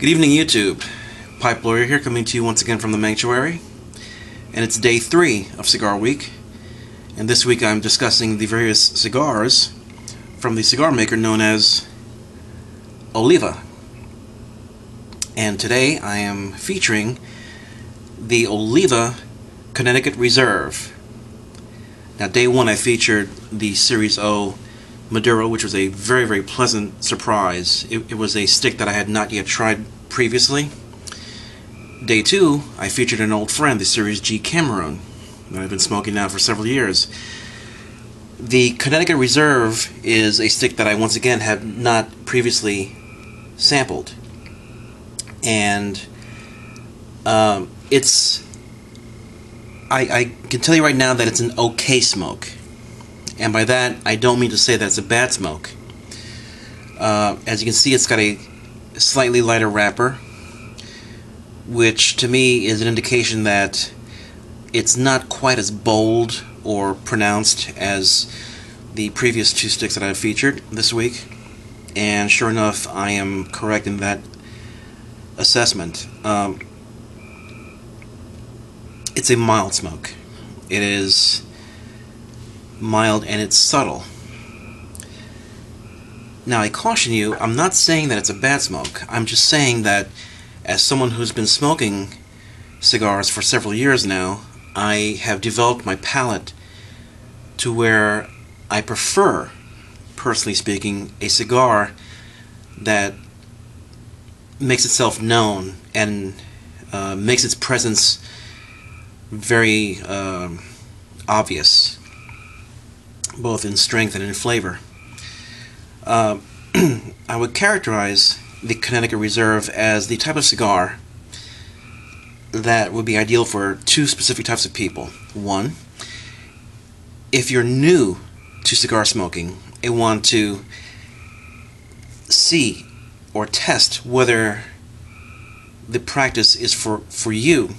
Good evening, YouTube. Pipe Lawyer here, coming to you once again from the Sanctuary. And it's day 3 of Cigar Week. And this week I'm discussing the various cigars from the cigar maker known as Oliva. And today I am featuring the Oliva Connecticut Reserve. Now, day 1 I featured the Series O Maduro, which was a very, very pleasant surprise. It was a stick that I had not yet tried previously. Day 2, I featured an old friend, the Series G Cameroon, that I've been smoking now for several years. The Connecticut Reserve is a stick that I once again have not previously sampled. And I can tell you right now that it's an okay smoke. And by that, I don't mean to say that it's a bad smoke. As you can see, it's got a slightly lighter wrapper, which to me is an indication that it's not quite as bold or pronounced as the previous 2 sticks that I've featured this week. And sure enough, I am correct in that assessment. It's a mild smoke. It is mild and it's subtle. Now, I caution you, I'm not saying that it's a bad smoke. I'm just saying that as someone who's been smoking cigars for several years now, I have developed my palate to where I prefer, personally speaking, a cigar that makes itself known and makes its presence very obvious, both in strength and in flavor. I would characterize the Connecticut Reserve as the type of cigar that would be ideal for 2 specific types of people. One, if you're new to cigar smoking and want to see or test whether the practice is for you,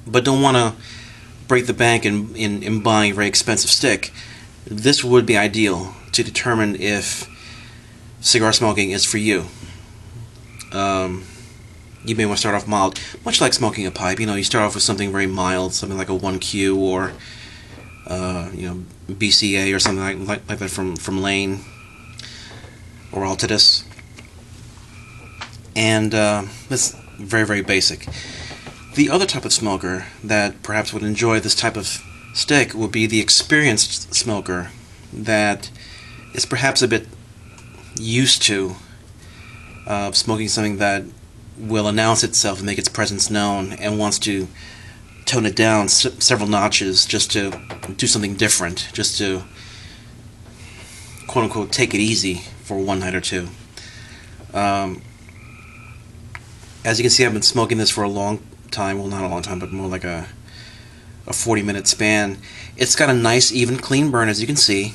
but don't want to break the bank in buying a very expensive stick, this would be ideal to determine if cigar smoking is for you. You may want to start off mild, much like smoking a pipe. You know, you start off with something very mild, something like a 1Q or BCA or something like that from Lane or Altadis. And that's very, very basic. The other type of smoker that perhaps would enjoy this type of stick would be the experienced smoker that is perhaps a bit used to smoking something that will announce itself and make its presence known, and wants to tone it down several notches just to do something different, just to quote-unquote take it easy for one night or two. As you can see, I've been smoking this for a long time. Well, not a long time, but more like a 40-minute span. It's got a nice, even, clean burn, as you can see.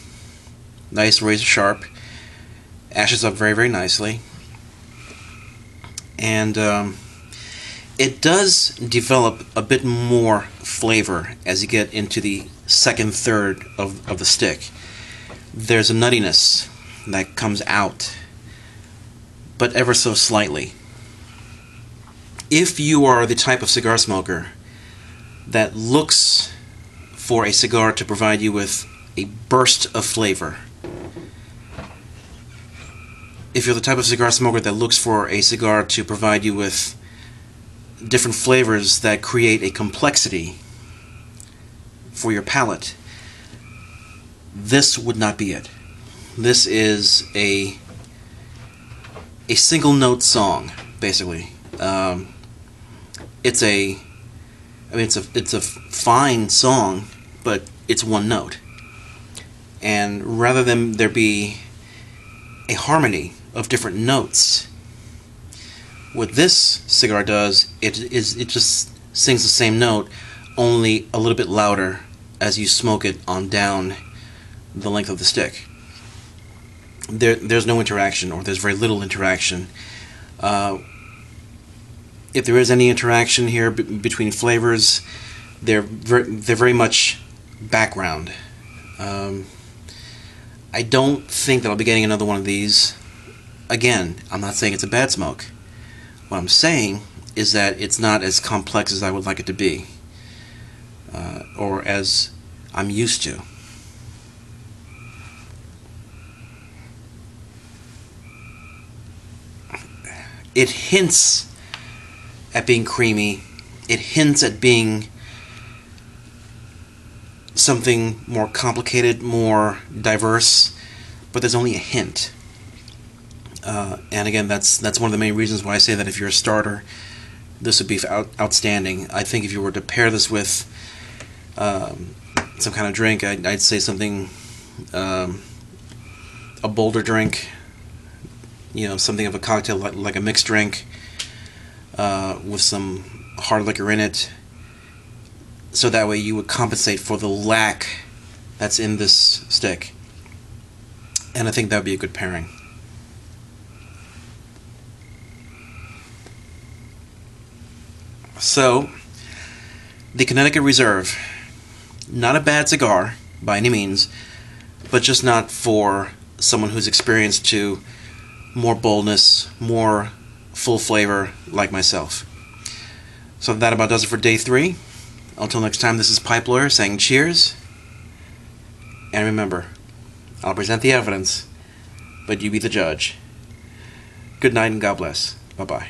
Nice, razor sharp. Ashes up very, very nicely. And it does develop a bit more flavor as you get into the second third of the stick. There's a nuttiness that comes out, but ever so slightly. If you are the type of cigar smoker that looks for a cigar to provide you with a burst of flavor, if you're the type of cigar smoker that looks for a cigar to provide you with different flavors that create a complexity for your palate, this would not be it. This is a single note song, basically. It's a fine song, but it's one note. And rather than there be a harmony of different notes, what this cigar does, it just sings the same note, only a little bit louder as you smoke it on down the length of the stick. There's no interaction, or there's very little interaction. If there is any interaction here between flavors, they're very much background. I don't think that I'll be getting another one of these. Again, I'm not saying it's a bad smoke. What I'm saying is that it's not as complex as I would like it to be, or as I'm used to. It hints at being creamy. It hints at being something more complicated, more diverse, but there's only a hint. And again, that's one of the main reasons why I say that if you're a starter, this would be outstanding. I think if you were to pair this with some kind of drink, I'd say something, a bolder drink, something of a cocktail like a mixed drink with some hard liquor in it, so that way you would compensate for the lack that's in this stick. And I think that would be a good pairing. So, the Connecticut Reserve, not a bad cigar by any means, but just not for someone who's experienced to more boldness, more full flavor like myself. So that about does it for day 3. Until next time, this is Pipe Lawyer saying cheers. And remember, I'll present the evidence, but you be the judge. Good night and God bless. Bye-bye.